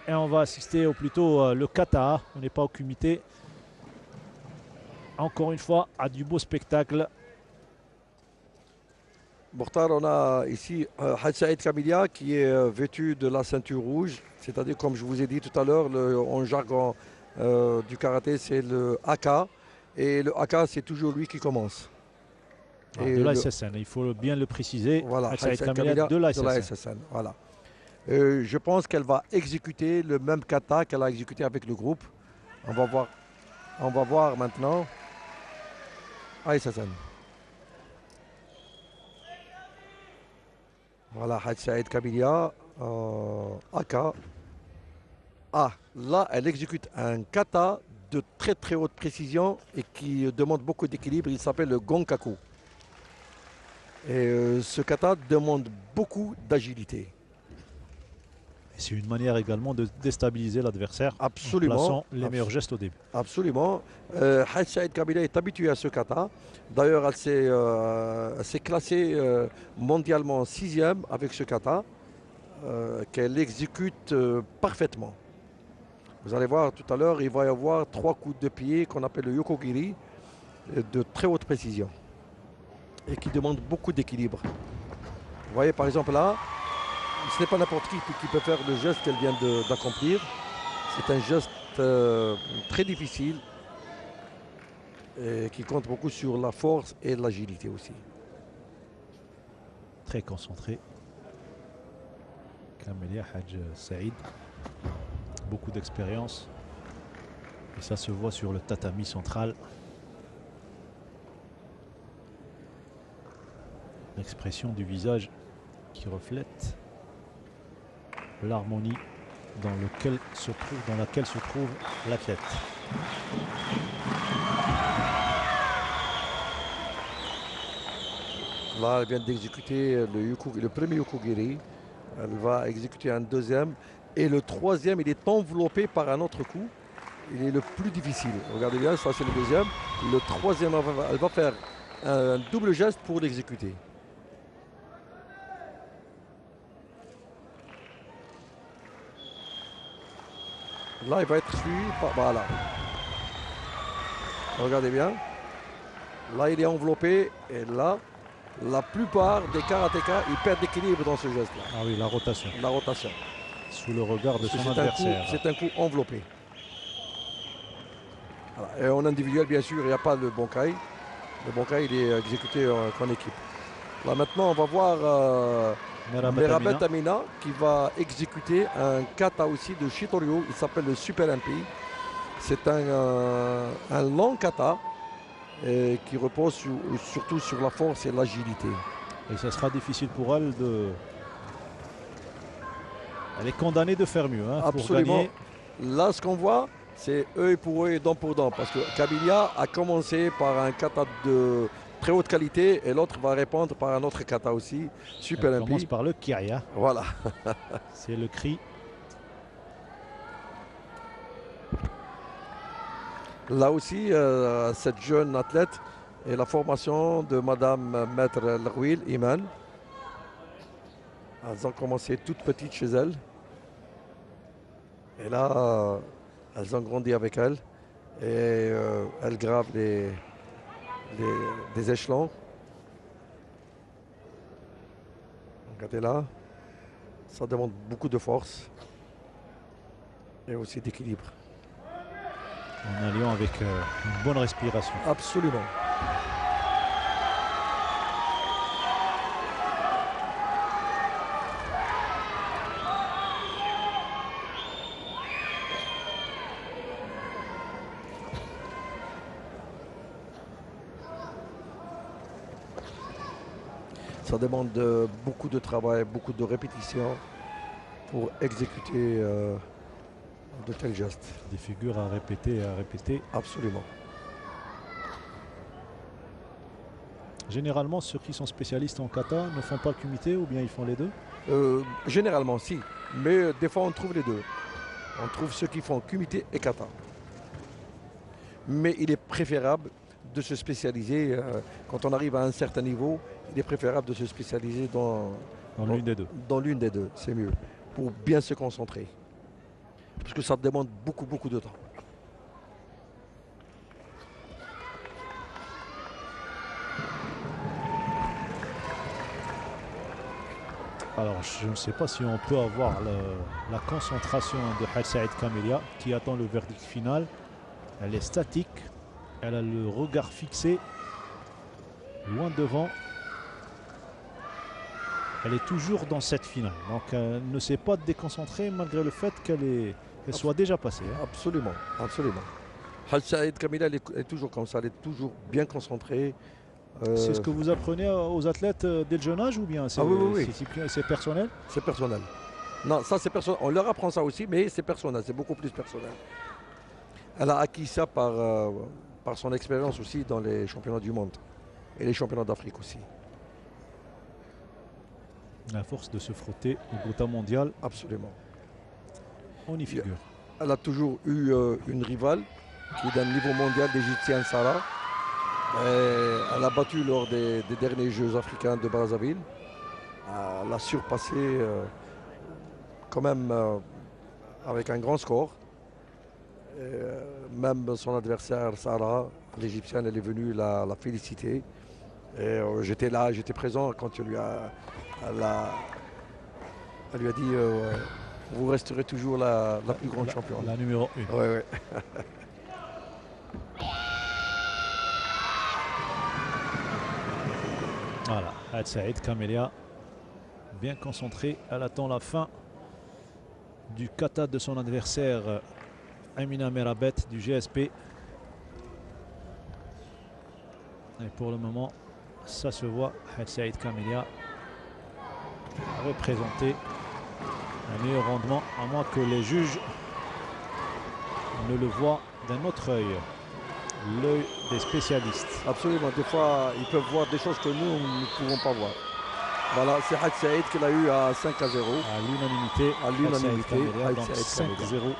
Et on va assister, ou plutôt le kata. On n'est pas au kumité. Encore une fois, à du beau spectacle. Mokhtar, on a ici Hadj Saïd Kamilia qui est vêtu de la ceinture rouge, c'est-à-dire comme je vous ai dit tout à l'heure, en jargon du karaté, c'est le haka. Et le haka, c'est toujours lui qui commence. De Et la le, SSN, il faut bien le préciser. voilà, Hadj Hadj Saïd Saïd Kamilia Kamilia de la de la SSN. SSN. Voilà. Je pense qu'elle va exécuter le même kata qu'elle a exécuté avec le groupe. On va voir, on va voir maintenant. SSN. Voilà, Hadj Saïd Kamilia, haka. Ah, là, elle exécute un kata de très très haute précision et qui demande beaucoup d'équilibre. Il s'appelle le gonkaku. Et ce kata demande beaucoup d'agilité. C'est une manière également de déstabiliser l'adversaire en Absolument. plaçant les meilleurs gestes au début. Absolument. Hadj Saïd Kabila est habitué à ce kata. D'ailleurs, elle s'est classée mondialement 6e avec ce kata qu'elle exécute parfaitement. Vous allez voir tout à l'heure, il va y avoir 3 coups de pied qu'on appelle le yokogiri de très haute précision et qui demandent beaucoup d'équilibre. Vous voyez par exemple là, ce n'est pas n'importe qui peut faire le geste qu'elle vient d'accomplir. C'est un geste très difficile et qui compte beaucoup sur la force et l'agilité aussi. Très concentré. Kamelia Hadj Saïd. Beaucoup d'expérience. Et ça se voit sur le tatami central. L'expression du visage qui reflète l'harmonie dans laquelle se trouve l'athlète. Là, elle vient d'exécuter le premier yokogiri. Elle va exécuter un deuxième. Et le troisième, il est enveloppé par un autre coup. Il est le plus difficile. Regardez bien, ça c'est le deuxième. Le troisième, elle va faire un double geste pour l'exécuter. Là, il va être suivi par... Voilà. Regardez bien. Là, il est enveloppé. Et là, la plupart des karatékas, ils perdent d'équilibre dans ce geste-là. Ah oui, la rotation. La rotation. Sous le regard de son adversaire. C'est un coup enveloppé. Voilà. Et en individuel, bien sûr, il n'y a pas le bonkai. Le bonkai, il est exécuté en équipe. Là, maintenant, on va voir Merabet Amina qui va exécuter un kata aussi de Shitoryu. Il s'appelle le Super MP. C'est un long kata qui repose surtout sur la force et l'agilité. Et ça sera difficile pour elle de... Elle est condamnée de faire mieux. Hein, absolument. Pour gagner. Là, ce qu'on voit, c'est œil pour œil et dent pour dent. Parce que Kamilia a commencé par un kata de très haute qualité et l'autre va répondre par un autre kata aussi. Super Elle MP. commence par le Kiria. Voilà. C'est le cri. Là aussi, cette jeune athlète est la formation de Madame Maître Lerwil Iman. Elles ont commencé toutes petites chez elles. Et là, elles ont grandi avec elle. Et elles gravent des échelons. Regardez là. Ça demande beaucoup de force. Et aussi d'équilibre. En alliant avec une bonne respiration. Absolument. Ça demande beaucoup de travail, beaucoup de répétitions pour exécuter de tels gestes. Des figures à répéter et à répéter. Absolument. Généralement, ceux qui sont spécialistes en kata ne font pas le kumité ou bien ils font les deux? Généralement, si. Mais des fois, on trouve les deux. On trouve ceux qui font kumité et kata. Mais il est préférable de se spécialiser, quand on arrive à un certain niveau, il est préférable de se spécialiser dans l'une des deux. Dans l'une des deux, c'est mieux, pour bien se concentrer. parce que ça demande beaucoup de temps. Alors, je ne sais pas si on peut avoir la concentration de Hadj Saïd Kamelia qui attend le verdict final. Elle est statique, elle a le regard fixé, loin devant. Elle est toujours dans cette finale, donc elle ne s'est pas déconcentrée malgré le fait qu'elle soit déjà passée. Hein. Absolument, absolument. Hadj Saïd Kamelia, elle est toujours comme ça, elle est toujours bien concentrée. C'est ce que vous apprenez aux athlètes dès le jeune âge ou bien c'est oui. c'est personnel? C'est personnel. Non, ça c'est personnel. On leur apprend ça aussi, mais c'est personnel, c'est beaucoup plus personnel. Elle a acquis ça par son expérience aussi dans les championnats du monde et les championnats d'Afrique aussi. À force de se frotter au quota mondial. Absolument. On y figure. Elle a toujours eu une rivale qui est d'un niveau mondial, l'Égyptienne Sarah. Elle a battu lors des derniers Jeux africains de Brazzaville. Elle a surpassé quand même avec un grand score. Même son adversaire Sarah, l'Égyptienne, elle est venue la féliciter. J'étais là, j'étais présent quand elle lui a dit vous resterez toujours la plus grande championne. La numéro 1. Ouais. Voilà, Hadj Saïd Kamelia, bien concentrée. Elle attend la fin du kata de son adversaire Amina Merabet du GSP. Et pour le moment, ça se voit. Hadj Saïd Kamelia a représenté un meilleur rendement, à moins que les juges ne le voient d'un autre œil. L'œil des spécialistes. Absolument, des fois ils peuvent voir des choses que nous ne pouvons pas voir. Voilà, c'est Hadj Saïd qui l'a eu à 5-0. À l'unanimité. À l'unanimité. Donc 5-0